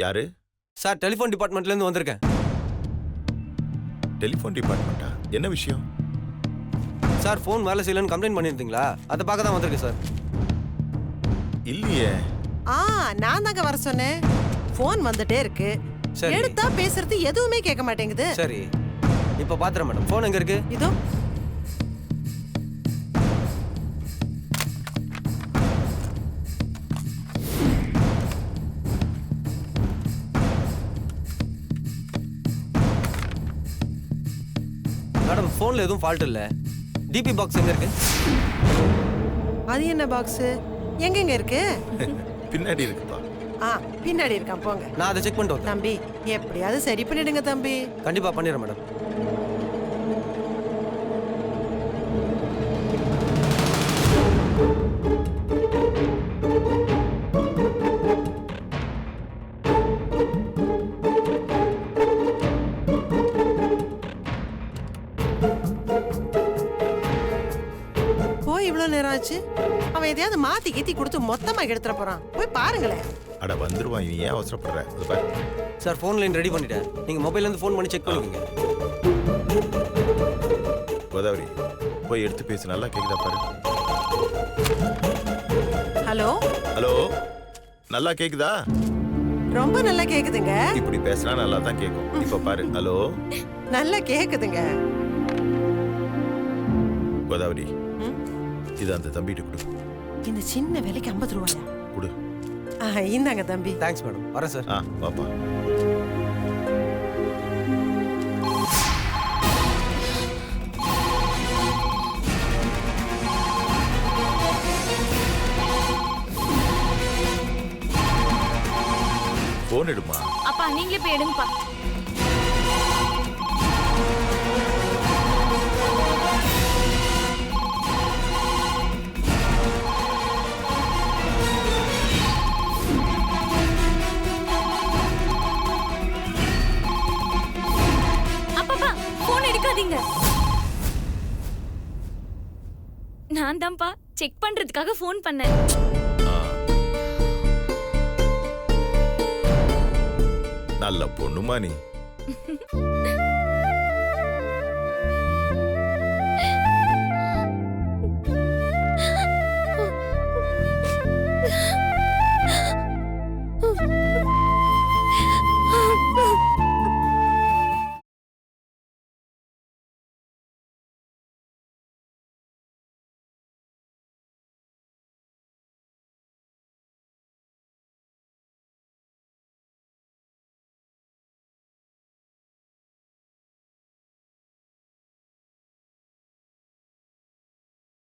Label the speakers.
Speaker 1: யாரு?
Speaker 2: Sir telephone டிபார்ட்மெண்ட்லேருந்து வந்திருக்கேன்.
Speaker 1: Telephone டிபார்ட்மெண்ட்டா? என்ன விஷயம்?
Speaker 2: சார் ஃபோன் வேலை செய்யலன்னு கம்ப்ளைண்ட் பண்ணியிருந்தீங்களா? அதை பார்க்க தான் வந்திருக்கு சார்.
Speaker 1: இல்லையே.
Speaker 3: நான் தாங்க வர சொன்னேன். ஃபோன் வந்துட்டே இருக்கு,
Speaker 2: சரி
Speaker 3: எடுத்தா பேசுறது எதுவுமே கேட்க மாட்டேங்குது.
Speaker 2: சரி இப்போ பாத்துறேன் மேடம். ஃபோன் எங்க இருக்கு?
Speaker 3: இதோ.
Speaker 2: மேடம் ஃபோன்ல எதுவும் ஃபால்ட் இல்ல. டிபி பாக்ஸ் எங்க இருக்கு?
Speaker 3: அது என்ன பாக்ஸ்? எங்கெங்க இருக்கு?
Speaker 1: பின்னாடி இருக்குப்பா.
Speaker 3: பின்னாடி இருக்கான், போங்க.
Speaker 2: நான் அதை செக் பண்ணிட்டு வரேன்.
Speaker 3: தம்பி எப்படியாவது சரி பண்ணிடுங்க தம்பி.
Speaker 2: கண்டிப்பா பண்ணிடுறேன் மேடம்.
Speaker 3: போய் இவ்வளவு நேரம் ஆச்சு. அவன் எதையாவது மாத்தி கீத்தி கொடுத்து மொத்தமா எடுத்துற போறான். போய் பாருங்களேன்.
Speaker 1: அட வந்துருவான், நீ ஏன் அவசரப்படுற? அது பாரு.
Speaker 2: சார் ஃபோன் லைன் ரெடி பண்ணிட்டேன். நீங்க மொபைல்ல இருந்து ஃபோன் பண்ணி செக் பண்ணிக்கங்க.
Speaker 1: கோதாவரி போய் எடுத்து பேசு. நல்லா கேக்குதா பாரு.
Speaker 3: ஹலோ
Speaker 1: ஹலோ, நல்லா கேக்குதா?
Speaker 3: ரொம்ப நல்லா கேக்குதுங்க.
Speaker 1: இப்படி பேசினா நல்லா தான் கேட்கும். இப்ப பாரு. ஹலோ,
Speaker 3: நல்லா கேக்குதுங்க.
Speaker 1: கோதாவரி இது அந்த தம்பிட்டு கொடு.
Speaker 3: இந்த சின்ன வேலைக்கு 50 ரூபாயா?
Speaker 1: கொடு.
Speaker 3: இந்தாங்க தம்பி.
Speaker 2: Thanks madam. வரேன் சார்.
Speaker 1: வாப்பா. போன் எடுமா.
Speaker 4: அப்பா நீங்களே போய் எடுங்கப்பா. அப்பா போன் எடுக்காதீங்க. நான் தான்ப்பா செக் பண்றதுக்காக போன் பண்ணேன்.
Speaker 1: நல்ல பொண்ணுமா நீ.